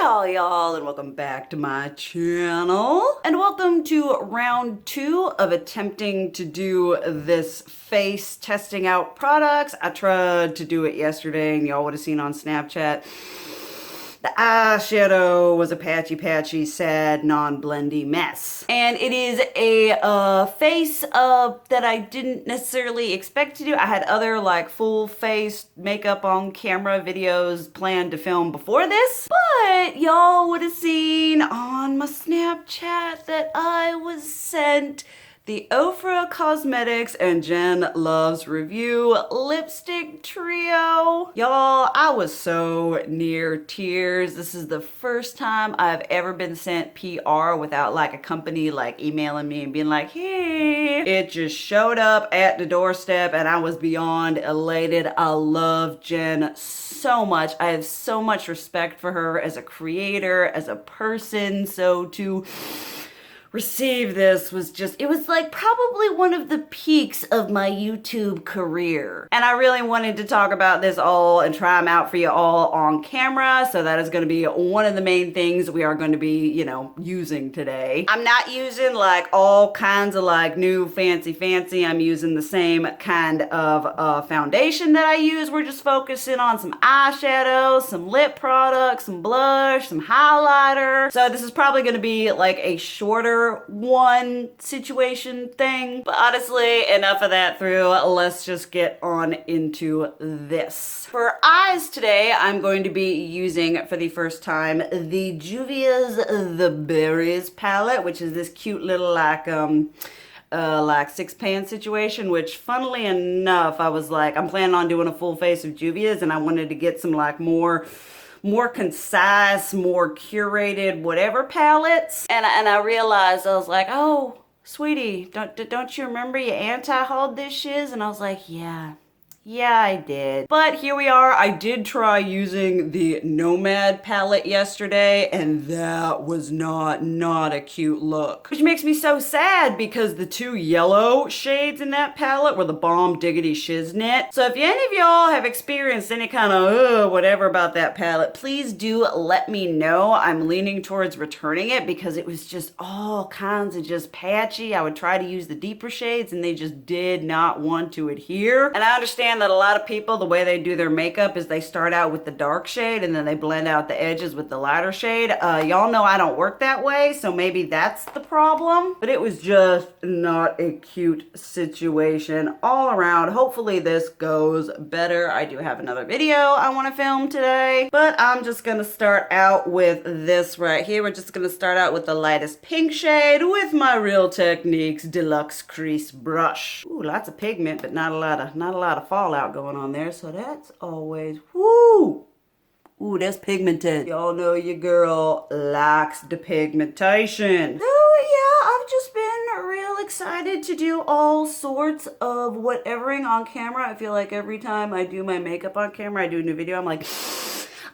Hey y'all, and welcome back to my channel. And welcome to round 2 of attempting to do this face testing out products. I tried to do it yesterday and y'all would have seen on Snapchat. The eyeshadow was a patchy, sad, non-blendy mess. And it is a face that I didn't necessarily expect to do. I had other like full face makeup on camera videos planned to film before this. But y'all would have seen on my Snapchat that I was sent the OFRA Cosmetics and Jen Luvs Review Lipstick Trio. Y'all, I was so near tears. This is the first time I've ever been sent PR without like a company like emailing me and being like, hey. It just showed up at the doorstep and I was beyond elated. I love Jen so much. I have so much respect for her as a creator, as a person. So to receive this was just, it was like probably one of the peaks of my YouTube career. And I really wanted to talk about this all and try them out for you all on camera. So that is going to be one of the main things we are going to be, you know, using today. I'm not using like all kinds of like new fancy. I'm using the same kind of foundation that I use. We're just focusing on some eyeshadow, some lip products, some blush, some highlighter. So this is probably going to be like a shorter one situation thing, but honestly, enough of that through. Let's just get on into this. For eyes today, I'm going to be using for the first time the Juvia's The Berries palette, which is this cute little like 6-pan situation, which funnily enough, I was like, I'm planning on doing a full face of Juvia's and I wanted to get some like more concise, more curated, whatever palettes. And I realized, I was like, oh, sweetie, don't you remember you anti-hauled this shiz? And I was like, yeah, I did. But here we are. I did try using the Nomad palette yesterday, and that was not a cute look. Which makes me so sad because the 2 yellow shades in that palette were the bomb diggity shiznit. So if any of y'all have experienced any kind of whatever about that palette, please do let me know. I'm leaning towards returning it because it was just all kinds of just patchy. I would try to use the deeper shades and they just did not want to adhere. And I understand that a lot of people, the way they do their makeup is they start out with the dark shade and then they blend out the edges with the lighter shade. Y'all know I don't work that way, so maybe that's the problem. But it was just not a cute situation all around. Hopefully this goes better. I do have another video I want to film today, but I'm just gonna start out with this right here. We're just gonna start out with the lightest pink shade with my Real Techniques Deluxe Crease Brush. Ooh, lots of pigment, but not a lot of fallout going on there, so that's always woo. Ooh, that's pigmented. Y'all know your girl likes the pigmentation. So yeah, I've just been real excited to do all sorts of whatevering on camera. I feel like every time I do my makeup on camera, I do a new video, I'm like,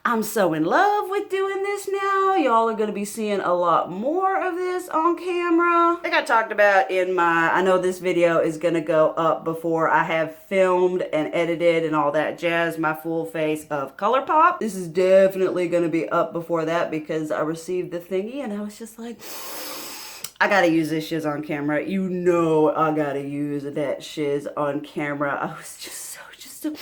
I'm so in love with doing this now. Y'all are going to be seeing a lot more of this on camera. Like I talked about in my, I know this video is going to go up before I have filmed and edited and all that jazz, my full face of ColourPop. This is definitely going to be up before that because I received the thingy and I was just like, I gotta use this shiz on camera. You know I gotta use that shiz on camera. I was just so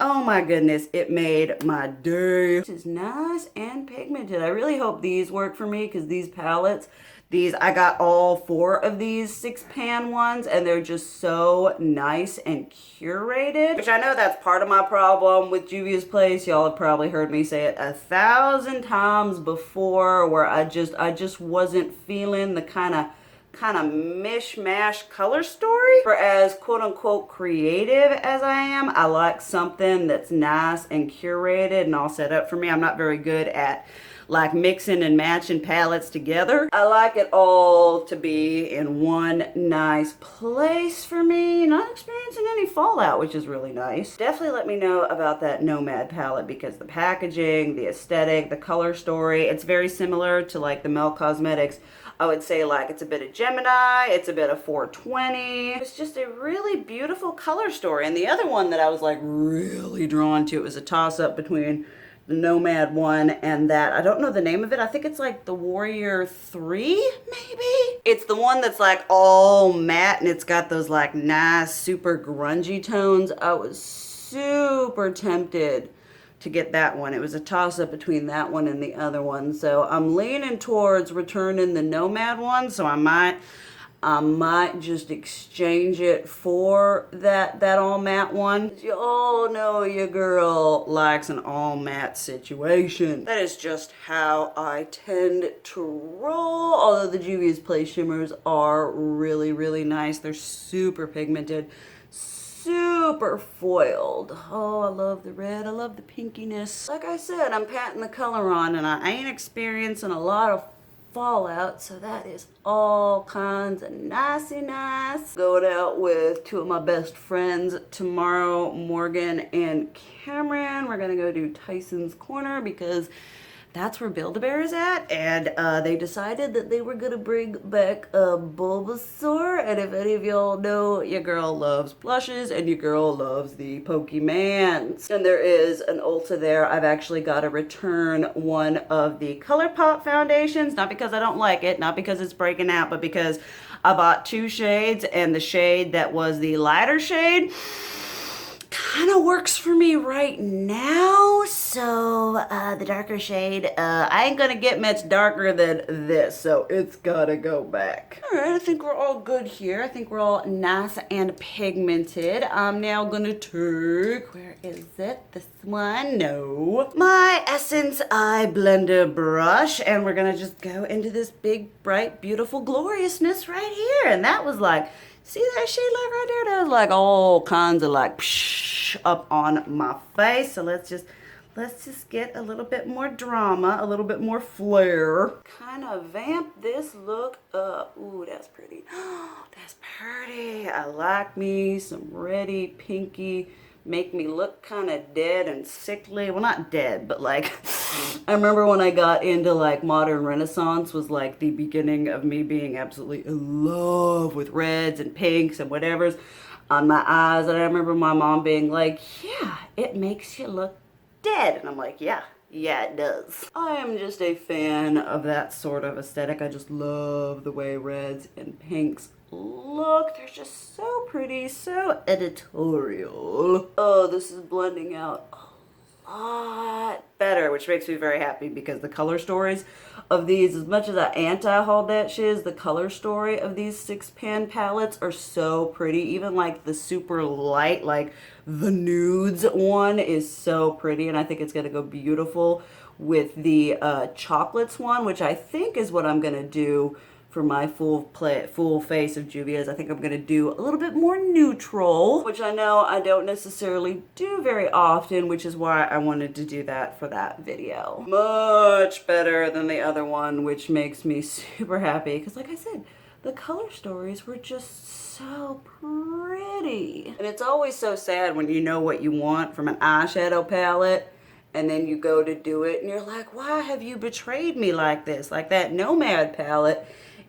oh my goodness, it made my day. This is nice and pigmented. I really hope these work for me because these palettes, I got all 4 of these 6-pan ones and they're just so nice and curated. Which I know that's part of my problem with Juvia's Place. Y'all have probably heard me say it 1,000 times before where I just wasn't feeling the kind of mishmash color story. For as quote unquote creative as I am, I like something that's nice and curated and all set up for me. I'm not very good at like mixing and matching palettes together. I like it all to be in one nice place for me. Not experiencing any fallout, which is really nice. Definitely let me know about that Nomad palette because the packaging, the aesthetic, the color story, it's very similar to like the Mel Cosmetics. I would say like it's a bit of Gemini, it's a bit of 420. It's just a really beautiful color story. And the other one that I was like really drawn to, it was a toss up between Nomad one, and that, I don't know the name of it. I think it's like the Warrior 3, maybe? It's the one that's like all matte and it's got those like nice, super grungy tones. I was super tempted to get that one. It was a toss-up between that one and the other one. So I'm leaning towards returning the Nomad one, so I might just exchange it for that all matte one. You all know your girl likes an all matte situation. That is just how I tend to roll. Although the Juvia's Play Shimmers are really, really nice. They're super pigmented, super foiled. Oh, I love the red. I love the pinkiness. Like I said, I'm patting the color on and I ain't experiencing a lot of fallout, so that is all kinds of nicey nice. Going out with two of my best friends tomorrow, Morgan and Cameron. We're gonna go do Tyson's Corner because that's where Build-A-Bear is at, and they decided that they were gonna bring back a Bulbasaur, and if any of y'all know, your girl loves blushes and your girl loves the Pokemans. And there is an Ulta there. I've actually got to return one of the ColourPop foundations, not because I don't like it, not because it's breaking out, but because I bought two shades, and the shade that was the lighter shade kind of works for me right now. So the darker shade, I ain't gonna get much darker than this, so it's gotta go back. All right, I think we're all good here. I think we're all nice and pigmented. I'm now gonna take, where is it? This one? No. My Essence Eye Blender brush, and we're gonna just go into this big, bright, beautiful gloriousness right here. And that was like, see that shade like right there? That was like all kinds of like psh up on my face. So let's just get a little bit more drama, a little bit more flair. Kind of vamp this look up. Ooh, that's pretty. That's pretty. I like me some reddy, pinky, make me look kind of dead and sickly. Well, not dead, but like, I remember when I got into like modern Renaissance was like the beginning of me being absolutely in love with reds and pinks and whatevers on my eyes. And I remember my mom being like, yeah, it makes you look dead. And I'm like, yeah, it does. I am just a fan of that sort of aesthetic. I just love the way reds and pinks look. They're just so pretty, so editorial. Oh, this is blending out a lot better, which makes me very happy because the color stories of these, as much as I anti-hauled that shiz, the color story of these 6-pan palettes are so pretty. Even like the super light, like the nudes one is so pretty, and I think it's gonna go beautiful with the chocolates one, which I think is what I'm gonna do for my full face of Juvia's. I think I'm gonna do a little bit more neutral, which I know I don't necessarily do very often, which is why I wanted to do that for that video. Much better than the other one, which makes me super happy, because like I said, the color stories were just so pretty. And it's always so sad when you know what you want from an eyeshadow palette, and then you go to do it and you're like, why have you betrayed me like this? Like that Nomad palette,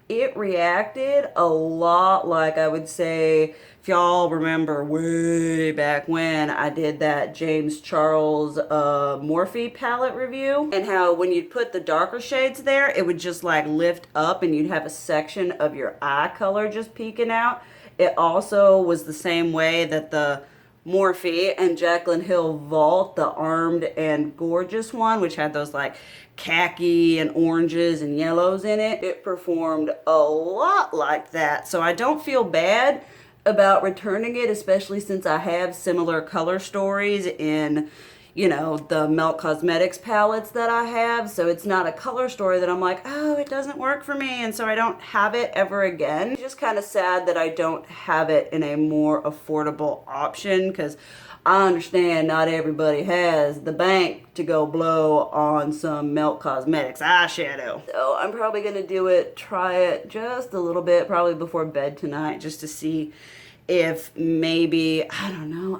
it reacted a lot like, I would say, if y'all remember way back when I did that James Charles Morphe palette review, and how when you'd put the darker shades there, it would just like lift up and you'd have a section of your eye color just peeking out. It also was the same way that the Morphe and Jaclyn Hill Vault, the Armed and Gorgeous one, which had those like khaki and oranges and yellows in it, it performed a lot like that. So I don't feel bad about returning it, especially since I have similar color stories in, you know, the Melt Cosmetics palettes that I have. So it's not a color story that I'm like, oh, it doesn't work for me, and so I don't have it ever again. It's just kind of sad that I don't have it in a more affordable option, because I understand not everybody has the bank to go blow on some Melt Cosmetics eyeshadow. So I'm probably gonna do it, try it just a little bit, probably before bed tonight, just to see if maybe, I don't know,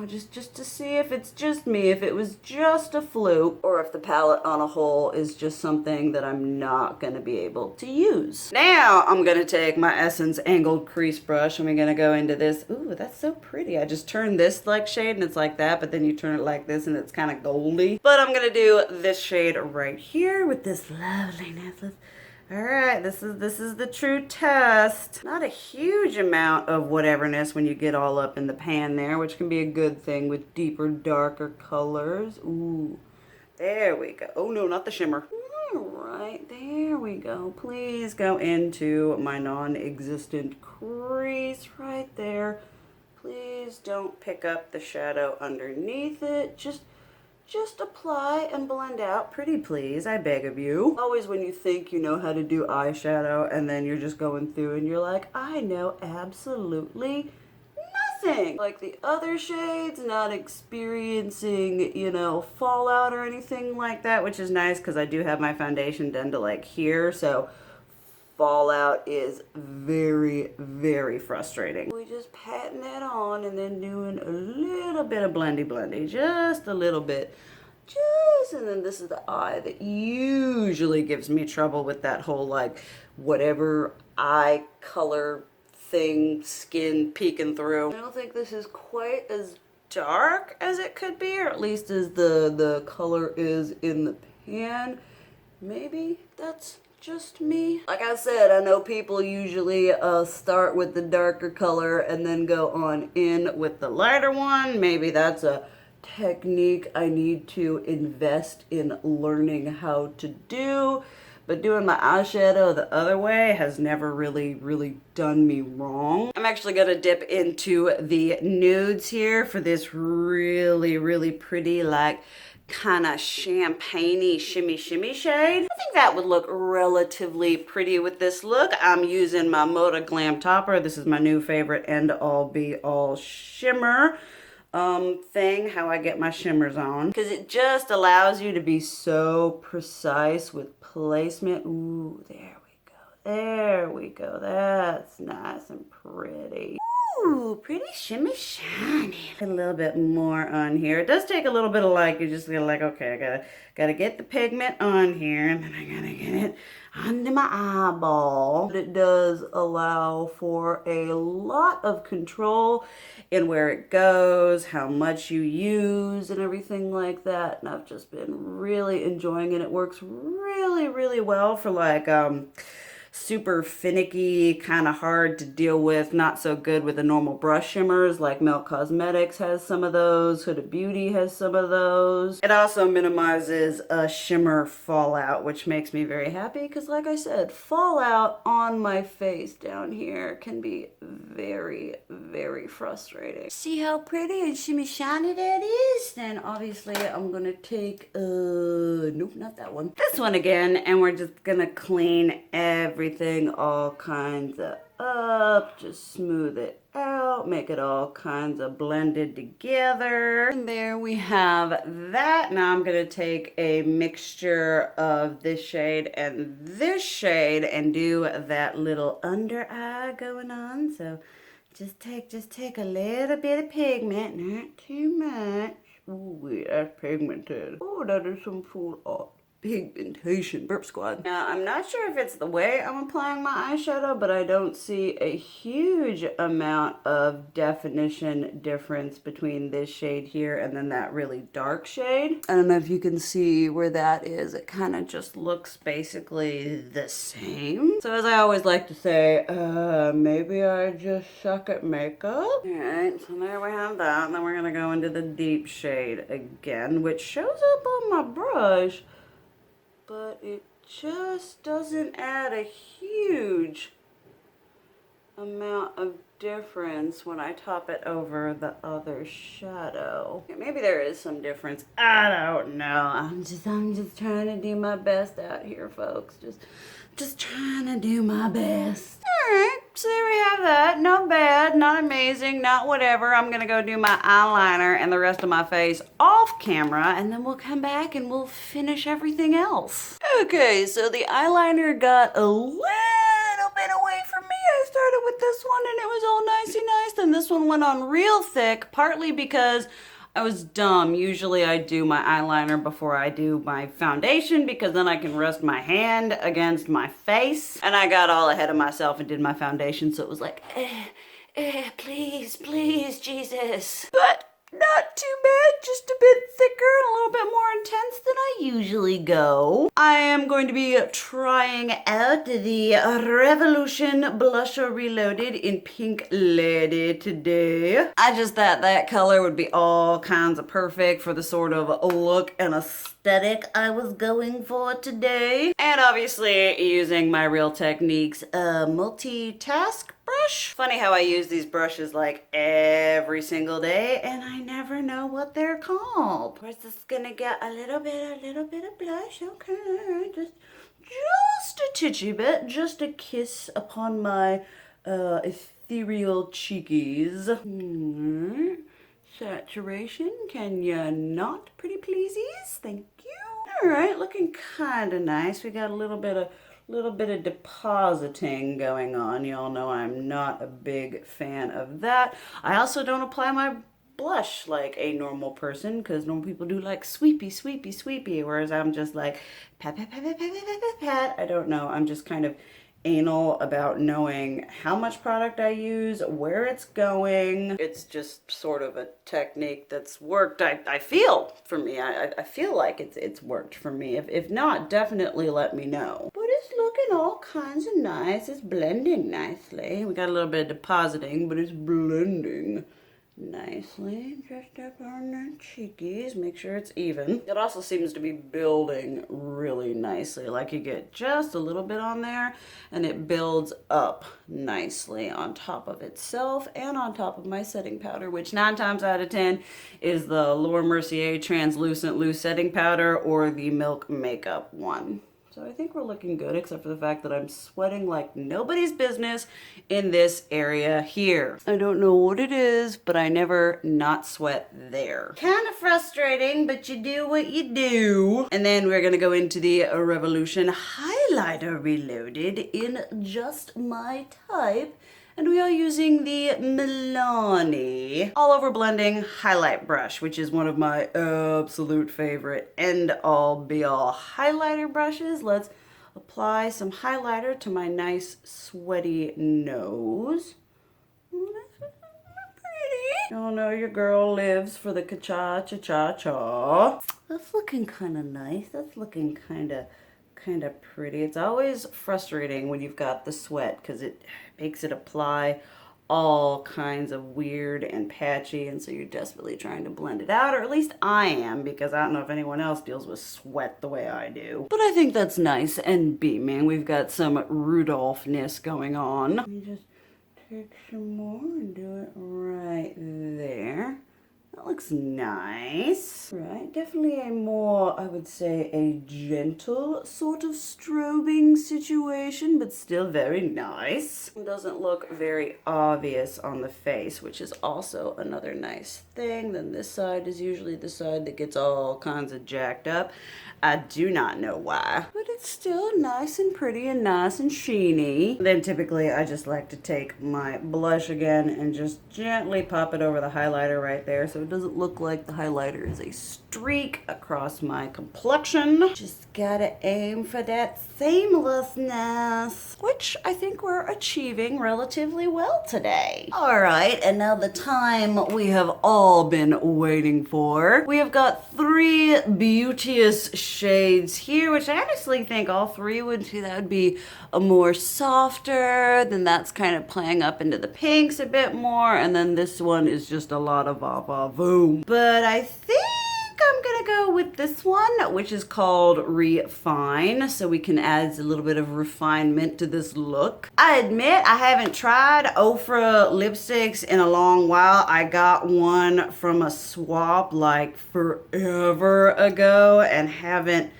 just to see if it's just me, if it was just a fluke, or if the palette on a whole is just something that I'm not gonna be able to use. Now I'm gonna take my Essence Angled Crease Brush and we're gonna go into this. Ooh, that's so pretty. I just turned this like shade and it's like that, but then you turn it like this and it's kind of goldy. But I'm gonna do this shade right here with this loveliness. All right, this is the true test. Not a huge amount of whateverness when you get all up in the pan there, which can be a good thing with deeper, darker colors. Ooh, there we go. Oh no, not the shimmer. All right, there we go. Please go into my non-existent crease right there. Please don't pick up the shadow underneath it. Just apply and blend out. Pretty please, I beg of you. Always when you think you know how to do eyeshadow and then you're just going through and you're like, I know absolutely nothing. Like the other shades, not experiencing, you know, fallout or anything like that, which is nice because I do have my foundation done to like here, so fallout is very, very frustrating. We just patting that on and then doing a little bit of blendy, just a little bit. And then this is the eye that usually gives me trouble with that whole like whatever eye color thing, skin peeking through. I don't think this is quite as dark as it could be, or at least as the color is in the pan. Maybe that's just me. Like I said, I know people usually start with the darker color and then go on in with the lighter one. Maybe that's a technique I need to invest in learning how to do. But doing my eyeshadow the other way has never really done me wrong. I'm actually gonna dip into the nudes here for this really pretty, like, kind of champagne-y shimmy shade. I think that would look relatively pretty with this look. I'm using my Moda Glam Topper. This is my new favorite end-all be-all shimmer thing, how I get my shimmers on, because it just allows you to be so precise with placement. Ooh, there we go, that's nice and pretty. Ooh, pretty shimmy shiny. A little bit more on here. It does take a little bit of like, you just feel like, okay, I gotta get the pigment on here and then I gotta get it under my eyeball. But it does allow for a lot of control in where it goes, how much you use and everything like that. And I've just been really enjoying it. It works really well for like, super finicky, kind of hard to deal with, not so good with the normal brush shimmers, like Milk Cosmetics has some of those, Huda Beauty has some of those. It also minimizes a shimmer fallout, which makes me very happy because, like I said, fallout on my face down here can be very frustrating. See how pretty and shimmy shiny that is? Then obviously I'm gonna take, nope, not that one. This one again, and we're just gonna clean everything all kinds of up, just smooth it out, make it all kinds of blended together. And there we have that. Now I'm gonna take a mixture of this shade and do that little under eye going on. So just take a little bit of pigment, not too much. Ooh, that's pigmented. Oh, that is some full art. Pigmentation. Burp Squad. Now, I'm not sure if it's the way I'm applying my eyeshadow, but I don't see a huge amount of definition difference between this shade here and then that really dark shade. I don't know if you can see where that is. It kind of just looks basically the same. So as I always like to say, maybe I just suck at makeup. All right, so there we have that. And then we're gonna go into the deep shade again, which shows up on my brush, but it just doesn't add a huge amount of difference when I top it over the other shadow. Maybe there is some difference. I don't know. I'm just trying to do my best out here, folks. Just trying to do my best. All right, so there we have that. Not bad, not amazing, not whatever. I'm gonna go do my eyeliner and the rest of my face off camera, and then we'll come back and we'll finish everything else. Okay, so the eyeliner got a little bit away from me. I started with this one and it was all nicey nice. Then this one went on real thick, partly because I was dumb. Usually I do my eyeliner before I do my foundation because then I can rest my hand against my face. And I got all ahead of myself and did my foundation, so it was like, please, please, Jesus. But not too bad, just a bit thicker and a little bit more intense than I usually go. I am going to be trying out the Revolution Blusher Reloaded in Pink Lady today. I just thought that color would be all kinds of perfect for the sort of look and aesthetic I was going for today. And obviously using my Real Techniques multitask brush. Funny how I use these brushes like every single day and I never know what they're called. Of course, this is gonna get a little bit of blush. Okay, just a titchy bit, just a kiss upon my ethereal cheekies. Saturation, can ya not, pretty pleasies? Thank you. All right, looking kind of nice. We got a little bit of depositing going on. Y'all know I'm not a big fan of that. I also don't apply my blush like a normal person because normal people do like sweepy, whereas I'm just like pat. I don't know. I'm just kind of anal about knowing how much product I use, where it's going. It's just sort of a technique that's worked. I feel for me. I feel like it's worked for me. If not, definitely let me know. But it's looking all kinds of nice. It's blending nicely. We got a little bit of depositing, but it's blending nicely. Just up on the cheekies, make sure it's even. It also seems to be building really nicely. Like you get just a little bit on there and it builds up nicely on top of itself and on top of my setting powder, which 9 times out of 10 is the Laura Mercier translucent loose setting powder or the Milk Makeup one. So I think we're looking good, except for the fact that I'm sweating like nobody's business in this area here. I don't know what it is, but I never not sweat there. Kind of frustrating, but you do what you do. And then we're gonna go into the Revolution Highlighter Reloaded in Just My Type. And we are using the Milani All Over Blending Highlight Brush, which is one of my absolute favorite end-all be-all highlighter brushes. Let's apply some highlighter to my nice sweaty nose. Oh, that's pretty. Y'all know your girl lives for the cha-cha-cha-cha. That's looking kind of nice. That's looking kind of pretty. It's always frustrating when you've got the sweat because it makes it apply all kinds of weird and patchy, and so you're desperately trying to blend it out, or at least I am, because I don't know if anyone else deals with sweat the way I do. But I think that's nice and beaming. We've got some Rudolph-ness going on. Let me just take some more and do it right there. That looks nice. Right, definitely a more, I would say, a gentle sort of strobing situation, but still very nice. It doesn't look very obvious on the face, which is also another nice thing. Then this side is usually the side that gets all kinds of jacked up. I do not know why, but it's still nice and pretty and nice and sheeny. Then typically I just like to take my blush again and just gently pop it over the highlighter right there so it doesn't look like the highlighter is a streak across my complexion. Just gotta aim for that seamlessness, which I think we're achieving relatively well today. All right, and now the time we have all been waiting for. We have got 3 beauteous shades here, which I honestly think all 3 would be a more softer, then that's kind of playing up into the pinks a bit more, and then this one is just a lot of va-va-voom. But I think I'm gonna go with this one, which is called Refine, so we can add a little bit of refinement to this look. I admit I haven't tried OFRA lipsticks in a long while. I got one from a swap like forever ago and haven't.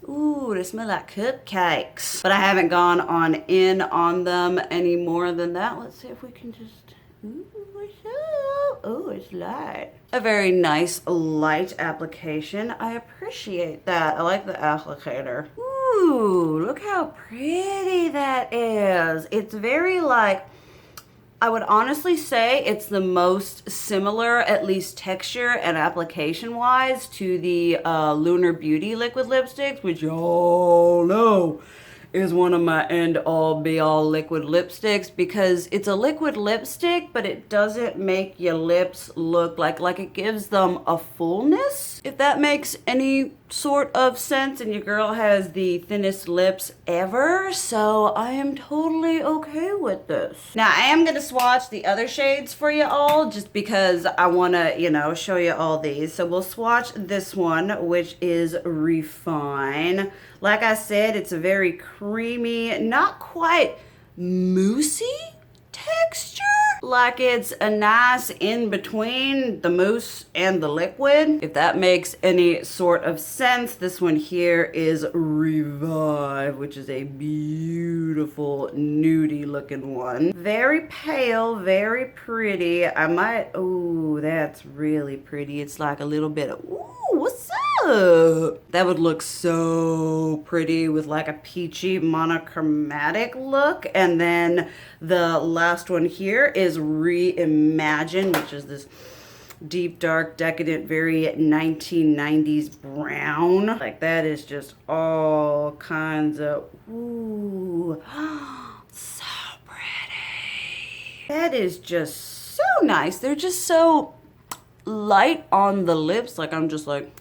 Ooh, they smell like cupcakes. But I haven't gone in on them any more than that. Let's see if we can just, ooh, what's up? Oh, it's light. A very nice light application. I appreciate that. I like the applicator. Ooh, look how pretty that is. It's very like I would honestly say it's the most similar, at least texture and application wise, to the Lunar Beauty liquid lipsticks, which y'all know is one of my end all be all liquid lipsticks, because it's a liquid lipstick, but it doesn't make your lips look like it gives them a fullness, if that makes any sort of sense. And your girl has the thinnest lips ever, so I am totally okay with this. Now I am gonna swatch the other shades for you all, just because I wanna, you know, show you all these. So we'll swatch this one, which is Refine. Like I said, it's a very creamy, not quite moussey texture. Like it's a nice in between the mousse and the liquid, if that makes any sort of sense. This one here is Revive, which is a beautiful nudie looking one. Very pale, very pretty. I might, oh, that's really pretty. It's like a little bit of, ooh, what's up? That would look so pretty with like a peachy monochromatic look. And then the last one here is Reimagine, which is this deep, dark, decadent, very 1990s brown. Like that is just all kinds of, ooh, so pretty. That is just so nice. They're just so light on the lips. Like I'm just like,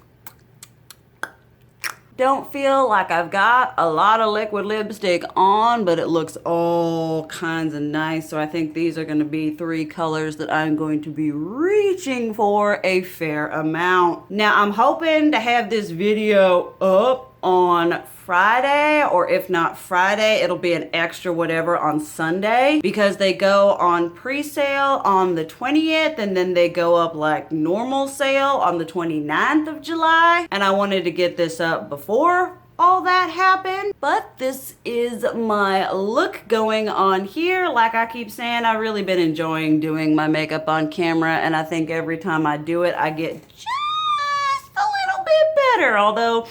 don't feel like I've got a lot of liquid lipstick on, but it looks all kinds of nice. So I think these are going to be 3 colors that I'm going to be reaching for a fair amount. Now I'm hoping to have this video up on Friday, or if not Friday, it'll be an extra whatever on Sunday, because they go on pre-sale on the 20th and then they go up like normal sale on the 29th of July. And I wanted to get this up before all that happened. But this is my look going on here. Like I keep saying, I've really been enjoying doing my makeup on camera, and I think every time I do it, I get just a little bit better. Although,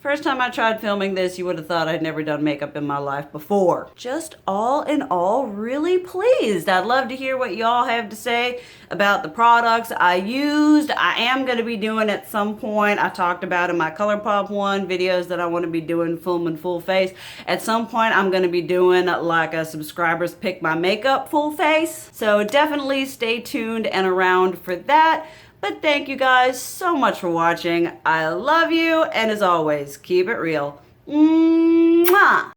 first time I tried filming this, you would have thought I'd never done makeup in my life before. Just all in all, really pleased. I'd love to hear what y'all have to say about the products I used. I am going to be doing at some point, I talked about in my ColourPop one, videos that I want to be doing filming full face. At some point, I'm going to be doing like a subscribers pick my makeup full face. So definitely stay tuned and around for that. But thank you guys so much for watching. I love you, and as always, keep it real. Mwah!